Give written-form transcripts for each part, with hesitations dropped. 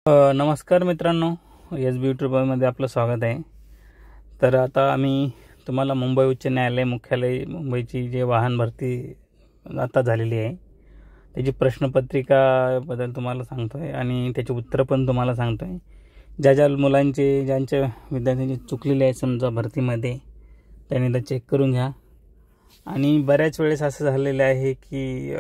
नमस्कार मित्रांनो, एस बी यूट्यूबमध्ये आपलं स्वागत आहे। तर आता आम्ही तुम्हाला मुंबई उच्च न्यायालय मुख्यालय मुंबईची जे वाहन भरती आता झालेली आहे त्याची प्रश्नपत्रिकाबद्दल तुम्हाला सांगतो आहे आणि त्याचे उत्तर पण तुम्हाला सांगतो आहे। ज्या मुलांचे ज्यांच्या विद्यार्थ्यांचे चुकलेले आहे समजा भरतीमध्ये त्यांनी ते चेक करून घ्या। आणि बऱ्याच वेळेस असं झालेलं आहे की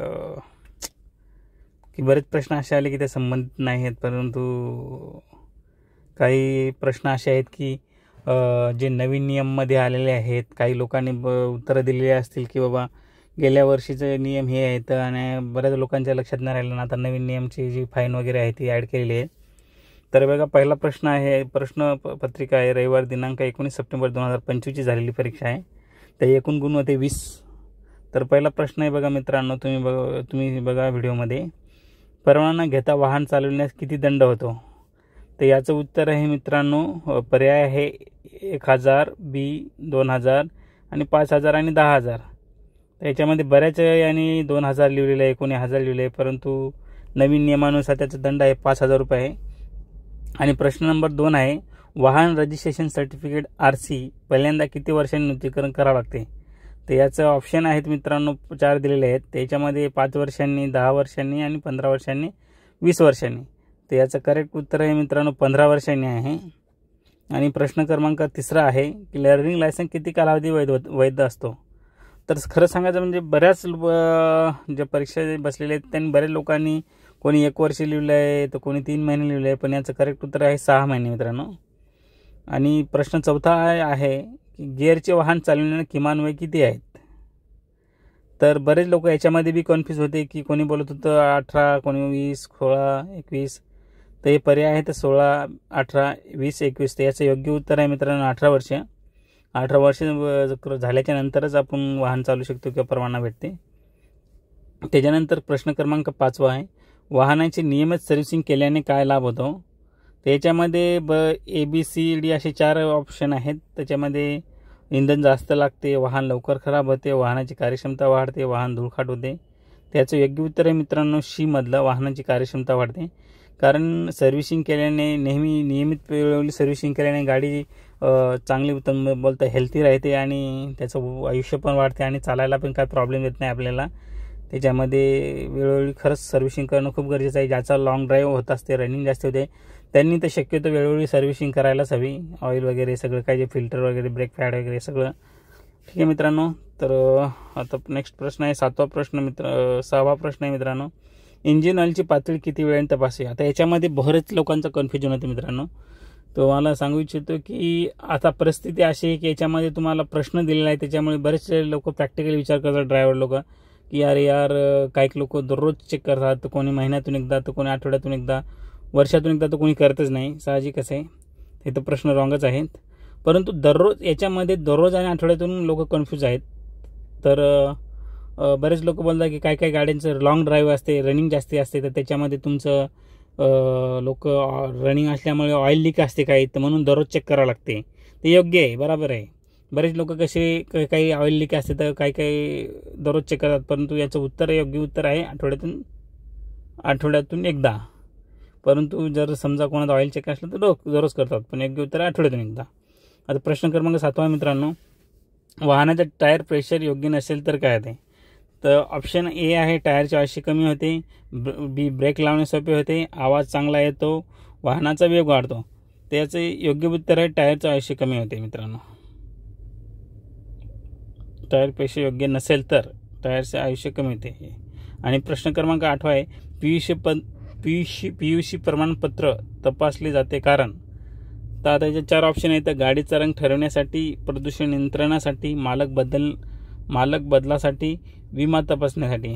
बरेच प्रश्न असे आले की ते संबंधित नाही आहेत, परंतु काही प्रश्न असे आहेत की जे नवीन नियममध्ये आलेले आहेत। काही लोकांनी उत्तरं दिलेली असतील की बाबा गेल्या वर्षीचे नियम हे आहेत आणि बऱ्याच लोकांच्या लक्षात नाही राहिलं ना, आता नवीन नियमची जी फाईन वगैरे आहे ती ॲड केलेली आहे। तर बघा, पहिला प्रश्न आहे, प्रश्नपत्रिका आहे, रविवार दिनांक 19 सप्टेंबर 2025 झालेली परीक्षा आहे। त्या एकूण गुण होते 20। तर पहिला प्रश्न आहे बघा मित्रांनो, तुम्ही बघा व्हिडिओमध्ये, परवाना घेता वाहन चालवण्यास किती दंड होतो? तर याचं उत्तर आहे मित्रांनो, पर्याय आहे 1000, बी 2000 आणि 5000 आणि 10000। तर याच्यामध्ये बऱ्याच यांनी 2000 लिहिलेलं आहे, कोणी 1000 लिहिलं आहे, परंतु नवीन नियमानुसार त्याचा दंड आहे 5000 रुपये आहे। आणि प्रश्न नंबर 2 आहे, वाहन रजिस्ट्रेशन सर्टिफिकेट RC पहिल्यांदा किती वर्षांनी नूतनीकरण करावं लागते? तर याचं ऑप्शन आहेत मित्रांनो 4 दिलेले आहेत। त्याच्यामध्ये 5 वर्षांनी, 10 वर्षांनी आणि 15 वर्षांनी, 20 वर्षांनी। तर याचं करेक्ट उत्तर आहे मित्रांनो 15 वर्षांनी आहे। आणि प्रश्न क्रमांक 3 आहे की लर्निंग लायसन्स किती कालावधी वैध असतो? तर खरं सांगायचं म्हणजे बऱ्याच ज्या परीक्षा बसलेले आहेत त्यांनी बऱ्याच लोकांनी कोणी 1 वर्ष लिहिलं आहे तर कोणी 3 महिने लिहिलं आहे, पण याचं करेक्ट उत्तर आहे 6 महिने मित्रांनो। आणि प्रश्न 4 आहे की गिअरचे वाहन चालवण्याला किमान वय किती आहेत? तर बरेच लोक याच्यामध्ये बी कन्फ्यूज होते की कोणी बोलत होतं 18, कोणी 20, 16, 21। तर हे पर्याय आहे तर 16, 18, 20, 21। तर याचं योग्य उत्तर आहे मित्रांनो 18 वर्ष। 18 वर्ष झाल्याच्या नंतरच आपण वाहन चालू शकतो किंवा परवाना भेटते। त्याच्यानंतर प्रश्न क्रमांक 5 आहे, वाहनाची नियमित सर्व्हिसिंग केल्याने काय लाभ होतो? तर याच्यामध्ये ABCD असे 4 ऑप्शन आहेत। त्याच्यामध्ये इंधन जास्त लागते, वाहन लवकर खराब होते, वाहनाची कार्यक्षमता वाढते, वाहन धूळखाट होते। त्याचं योग्य उत्तर आहे मित्रांनो C मधलं, वाहनाची कार्यक्षमता वाढते। कारण सर्व्हिसिंग केल्याने, नियमित वेळोवेळी सर्व्हिसिंग केल्याने गाडी चांगली बोलता हेल्थी राहते आणि त्याचं आयुष्य पण वाढते आणि चालायला पण काय प्रॉब्लेम येत नाही आपल्याला। त्याच्यामध्ये वेळोवेळी खरंच सर्व्हिसिंग करणं खूप गरजेचं आहे। ज्याचा लॉंग ड्राईव्ह होत असते, रनिंग जास्त होते, त्यांनी तर शक्यतो वेळोवेळी सर्व्हिसिंग करायलाच हवी। ऑइल वगैरे सगळं काय जे फिल्टर वगैरे, ब्रेक पॅड वगैरे सगळं ठीक आहे मित्रांनो। तर आता नेक्स्ट प्रश्न आहे 6वा प्रश्न आहे मित्रांनो, इंजिन ऑइलची पातळी किती वेळाने तपासावी? आता याच्यामध्ये बरेच लोकांचं कन्फ्युजन होतं मित्रांनो। तो मला सांगू इच्छितो की आता परिस्थिती अशी आहे की याच्यामध्ये तुम्हाला प्रश्न दिलेला आहे, त्याच्यामुळे बरेचसे लोक प्रॅक्टिकली विचार करतात, ड्रायव्हर लोक, की यार काही लोक दररोज चेक करतात, तर कोणी महिन्यातून एकदा, तर कोणी आठवड्यातून एकदा, वर्षातून एकदा, तर कोणी करतच नाही। साहजिकच आहे, हे तर प्रश्न रॉंगच आहेत। परंतु याच्यामध्ये दररोज आणि आठवड्यातून लोक कन्फ्यूज आहेत। तर बरेच लोक बोलतात की काही गाड्यांचं लॉंग ड्राईव्ह असते, रनिंग जास्त असते, तर त्याच्यामध्ये तुमचं लोक रनिंग असल्यामुळे ऑइल लीक असते काही, तर म्हणून दररोज चेक करावं लागते। ते योग्य आहे, बरोबर आहे। बरेच लोक कसे काही ऑइल लीक असते तर काही दररोज चेक करतात, परंतु याचं योग्य उत्तर आहे आठवड्यातून एकदा। परंतु जर समजा कोणाचं ऑइल चेक असलं तर दररोज करतात, पण योग्य उत्तर आहे आठवड्यातून एकदा। आता प्रश्न क्रमांक 7 मित्रांनो, वाहनाचं टायर प्रेशर योग्य नसेल तर काय ते? तर ऑप्शन A आहे, टायरची आयुष्य कमी होते, B ब्रेक लावणे सोपे होते, आवाज चांगला येतो, वाहनाचा वेग वाढतो। त्याचं योग्य उत्तर आहे टायरचं आयुष्य कमी होते मित्रांनो। टायर प्रेशर योग्य नसेल तर टायरचे आयुष्य कमी होते। आणि प्रश्न क्रमांक 8 आहे, PUC प्रमाणपत्र तपासले जाते कारण? तर आता याचे 4 ऑप्शन आहेत, गाडीचा रंग ठरवण्यासाठी, प्रदूषण नियंत्रणासाठी, मालक बदलासाठी, विमा तपासण्यासाठी।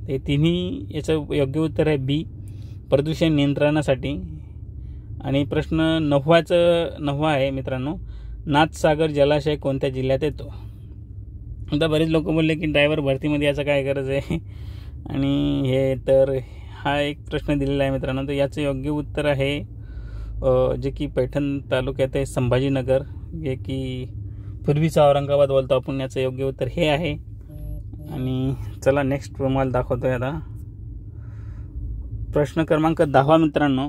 हे तिन्ही याचं योग्य उत्तर आहे B प्रदूषण नियंत्रणासाठी। आणि प्रश्न 9 आहे मित्रांनो, नाथसागर जलाशय कोणत्या जिल्ह्यात येतो? आता बरेच लोक बोलले की ड्रायव्हर भरतीमध्ये याचं काय गरज आहे आणि हे, तर हा एक प्रश्न दिलेला आहे मित्रांनो। तर याचं योग्य उत्तर आहे जे की पैठण तालुक्यात आहे, संभाजीनगर, जे की पूर्वीचा औरंगाबाद बोलतो आपण। याचं योग्य उत्तर हे आहे। आणि चला नेक्स्ट तुम्हाला दाखवतोय आता प्रश्न क्रमांक 10 मित्रांनो,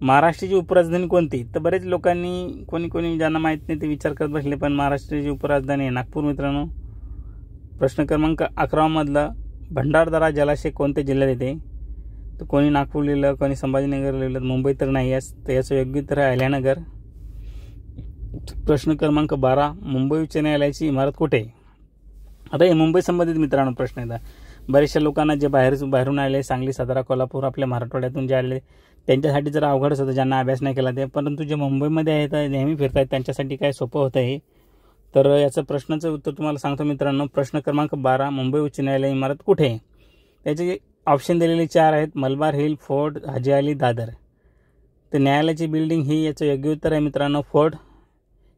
महाराष्ट्राची उपराजधानी कोणती? तर बरेच लोकांनी कोणी ज्यांना माहीत नाही ते विचार करत बसले, पण महाराष्ट्राची उपराजधानी आहे नागपूर मित्रांनो. प्रश्न क्रमांक 11 मधला भंडारदरा जलाशय कोणत्या जिल्ह्यात येते? तर कोणी नागपूर लिहिलं, कोणी संभाजीनगर लिहिलं, मुंबई तर नाही आहे, तर याचं योग्य उत्तर आहे अहिल्यानगर. प्रश्न क्रमांक 12 मुंबई उच्च न्यायालयाची इमारत कुठे आहे? आता हे मुंबई संबंधित मित्रांनो प्रश्न येतात. बऱ्याचशा लोकांना जे बाहेरून आले, सांगली, सातारा, कोल्हापूर, आपल्या मराठवाड्यातून जे आले त्यांच्यासाठी जरा अवघडच होतं, ज्यांना अभ्यास नाही केला ते. परंतु जे मुंबईमध्ये आहेत, नेहमी फिरतात, त्यांच्यासाठी काय सोपं होतं हे. तर याचं प्रश्नाचं उत्तर तुम्हाला सांगतो मित्रांनो. प्रश्न क्रमांक 12 मुंबई उच्च न्यायालय इमारत कुठे आहे? त्याचे ऑप्शन दिलेले 4 आहेत, मलबार हिल, फोर्ट, हाजी अली, दादर. तर न्यायालयाची बिल्डिंग ही याचं योग्य उत्तर आहे मित्रांनो फोर्ट,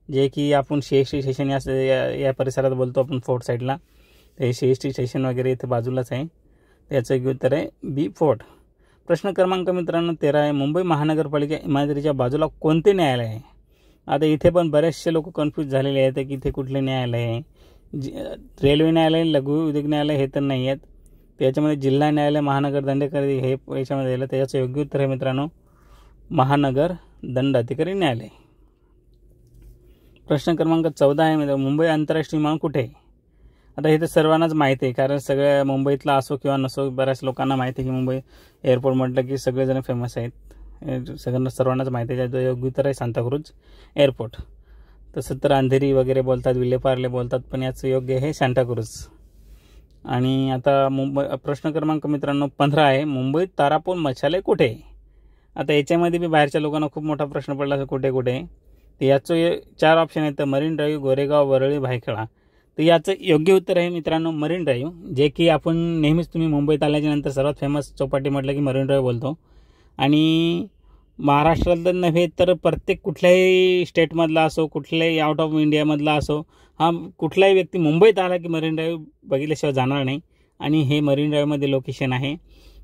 जे की आपण सीएसटी स्टेशन या परिसरात बोलतो आपण फोर्ट साईडला. ते सीएसटी स्टेशन वगैरे इथे बाजूलाच आहे. याचं योग्य उत्तर आहे बी फोर्ट. प्रश्न क्रमांक मित्रांनो 13 आहे मुंबई महानगरपालिका इमारतीच्या बाजूला कोणते न्यायालय आहे? आता इथे पण बरेचसे लोक कन्फ्यूज झालेले आहेत की इथे कुठले न्यायालय आहे. रेल्वे न्यायालय, लघु उद्योग न्यायालय हे तर नाही आहेत. त्याच्यामध्ये जिल्हा न्यायालय, महानगर दंडाधिकारी हे याच्यामध्ये दिलं. त्याचं योग्य उत्तर आहे मित्रांनो महानगर दंडाधिकारी न्यायालय. प्रश्न क्रमांक 14 आहे मुंबई आंतरराष्ट्रीय विमानतळ कुठे आहे? आता हे तर सर्वांनाच माहिती आहे, कारण सगळ्या मुंबईतला असो किंवा नसो, बऱ्याच लोकांना माहिती आहे की मुंबई एअरपोर्ट म्हटलं की सगळेजण फेमस आहेत. सर्वांनाच माहिती आहे. त्याचं योग्य उत्तर आहे सांताक्रूज एअरपोर्ट. तसं तर अंधेरी वगैरे बोलतात, विलेपार्ले बोलतात, पण याचं योग्य आहे सांताक्रूज. आणि आता प्रश्न क्रमांक मित्रांनो 15 आहे मुंबईत तारापूर मच्छालय कुठे आहे? आता याच्यामध्ये बी बाहेरच्या लोकांना खूप मोठा प्रश्न पडला कुठे कुठे. तर याचं 4 ऑप्शन आहेत, मरीन ड्राईव्ह, गोरेगाव, वरळी, भायखळा. तर याचं योग्य उत्तर आहे मित्रांनो मरीन ड्राईव्ह, जे की आपण नेहमीच तुम्ही मुंबईत आल्याच्या नंतर सर्वात फेमस चौपाटी म्हटलं की मरीन ड्राईव्ह बोलतो. आणि महाराष्ट्रात नव्हे तर प्रत्येक कुठल्याही स्टेटमधला असो, कुठल्याही आउट ऑफ इंडियामधला असो, हा कुठलाही व्यक्ती मुंबईत आला की मरीन ड्राईव्ह बघितल्याशिवाय जाणार नाही. आणि हे मरीन ड्राईव्हमध्ये लोकेशन आहे.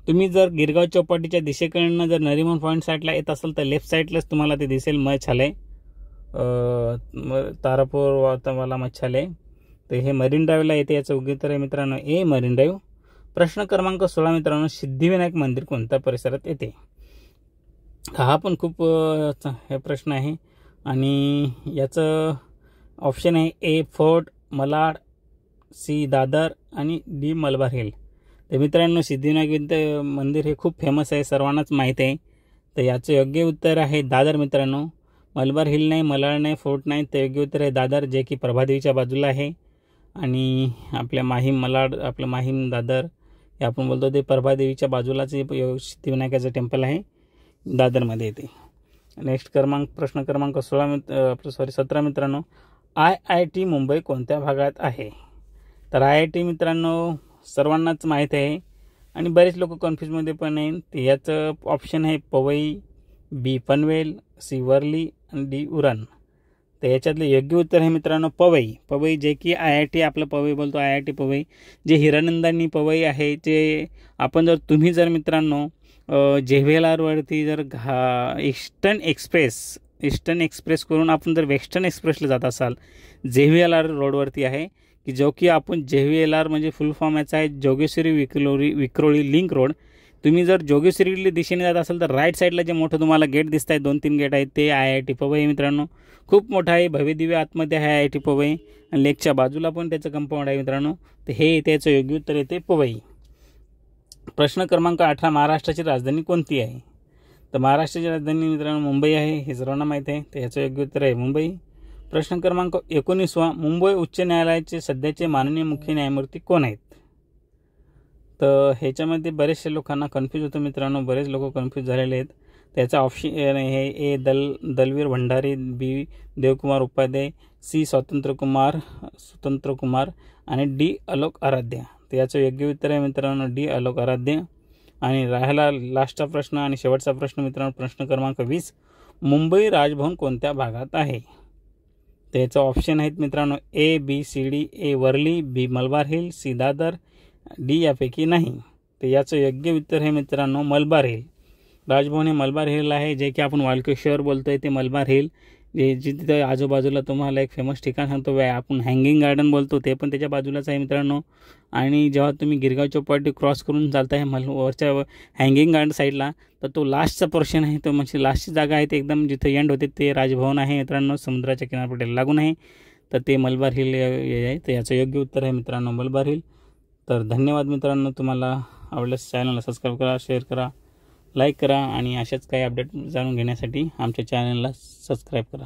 तुम्ही जर गिरगाव चौपाटीच्या दिशेकडनं जर नरिमन पॉईंट साईडला येत असाल तर लेफ्ट साईडलाच तुम्हाला ते दिसेल मच्छालय, तारापूर वाला मच्छालय. तर हे मरीन ड्राईव्हला येते. याचं योग्य उत्तर आहे मित्रांनो ए मरीन ड्राईव्ह. प्रश्न क्रमांक 16 मित्रांनो सिद्धिविनायक मंदिर कोणत्या परिसरात येते? हा पण खूप हे प्रश्न आहे. आणि याचं ऑप्शन आहे ए फोर्ट, मलाड, सी दादर आणि डी मलबार हिल. तर मित्रांनो सिद्धिविनायक मंदिर हे खूप फेमस आहे, सर्वांनाच माहीत आहे. तर याचं योग्य उत्तर आहे दादर मित्रांनो. मलबार हिल नाही, मलाड नाही, फोर्ट नाही. तर योग्य उत्तर आहे दादर, जे की प्रभादेवीच्या बाजूला आहे. आणि आपल्या माहीम मलाड, आपलं माहीम दादर हे आपण बोलतो ते प्रभादेवीच्या बाजूलाच सिद्धिविनायकाचं टेम्पल आहे, दादरमध्ये येते. नेक्स्ट प्रश्न क्रमांक 17 मित्रांनो IIT मुंबई कोणत्या भागात आहे? तर IIT मित्रांनो सर्वांनाच माहीत आहे आणि बरेच लोक कन्फ्यूजमध्ये पण आहे. तर याचं ऑप्शन आहे पवई, बी पनवेल, सी वर्ली आणि डी उरण. तर याच्यातलं योग्य उत्तर आहे मित्रांनो पवई, जे की IIT आपलं पवई बोलतो, IIT पवई, जे हिरानंदानी पवई आहे. जे आपण तुम्ही जर मित्रांनो JVLRवरती जर ईस्टर्न एक्सप्रेस करून आपण जर वेस्टर्न एक्सप्रेसला जात असाल, JVLR रोडवरती आहे की जो की आपण JVLR म्हणजे फुल फॉर्म याचा आहे जोगेश्वरी विक्रोळी लिंक रोड. तुम्ही जर जोगेश्वरी दिशेने जात असाल तर राईट साईडला जे मोठं तुम्हाला गेट दिसत आहे, 2-3 गेट आहेत, ते IIT पवई मित्रांनो. खूप मोठा आहे, भव्यदिव्य आतमध्ये आहे IIT पवई. आणि लेकच्या बाजूला पण त्याचं कंपाऊंड आहे मित्रांनो. तर हे त्याचं योग्य उत्तर येते पवई. प्रश्न क्रमांक 18 महाराष्ट्राची राजधानी कोणती आहे? तर महाराष्ट्राची राजधानी मित्रांनो मुंबई आहे, हे सर्वांना माहीत आहे. तर याचं योग्य उत्तर आहे मुंबई. प्रश्न क्रमांक 19 मुंबई उच्च न्यायालयाचे सध्याचे माननीय मुख्य न्यायमूर्ती कोण आहेत? तर ह्याच्यामध्ये बरेचसे लोकांना कन्फ्यूज होतं मित्रांनो, बरेच लोक कन्फ्यूज झालेले आहेत. त्याचा ऑप्शन हे ए दलवीर भंडारी, बी देवकुमार उपाध्याय, सी स्वतंत्र कुमार आणि डी आलोक आराध्य. तर याचं योग्य उत्तर आहे मित्रांनो डी आलोक आराध्य. आणि राहिला लास्टचा प्रश्न आणि शेवटचा प्रश्न मित्रांनो प्रश्न क्रमांक 20 मुंबई राजभवन कोणत्या भागात आहे? तर याचं ऑप्शन आहेत मित्रांनो A B C D. A Worli, B Malabar Hill, C Dadar, D यापैकी नाही. तर याचं योग्य उत्तर आहे मित्रांनो मलबार हिल. राजभवन हे मलबार हिल आहे, जे की आपण वालकेश्वर बोलतोय ते मलबार हिल. जे तिथं आजूबाजूला तुम्हाला एक फेमस ठिकाण सांगतो, आपण हँगिंग गार्डन बोलतो, ते पण त्याच्या बाजूलाच आहे मित्रांनो. आणि जेव्हा तुम्ही गिरगाव चौपाटी क्रॉस करून चालताय वरच्या हँगिंग गार्डन साईडला, तर तो लास्टचा पोर्शन आहे, तो म्हणजे लास्टची जागा आहे, ते एकदम जिथं एंड होते ते राजभवन आहे मित्रांनो, समुद्राच्या किनारपट्टीला लागून आहे. तर ते मलबार हिल आहे, तर याचं योग्य उत्तर आहे मित्रांनो मलबार हिल. तर धन्यवाद मित्रांनो. तुम्हाला आवडल्यास चॅनलला सबस्क्राईब करा, शेअर करा, लाईक करा आणि अशाच काही अपडेट जाणून घेण्यासाठी आमच्या चॅनलला सबस्क्राईब करा.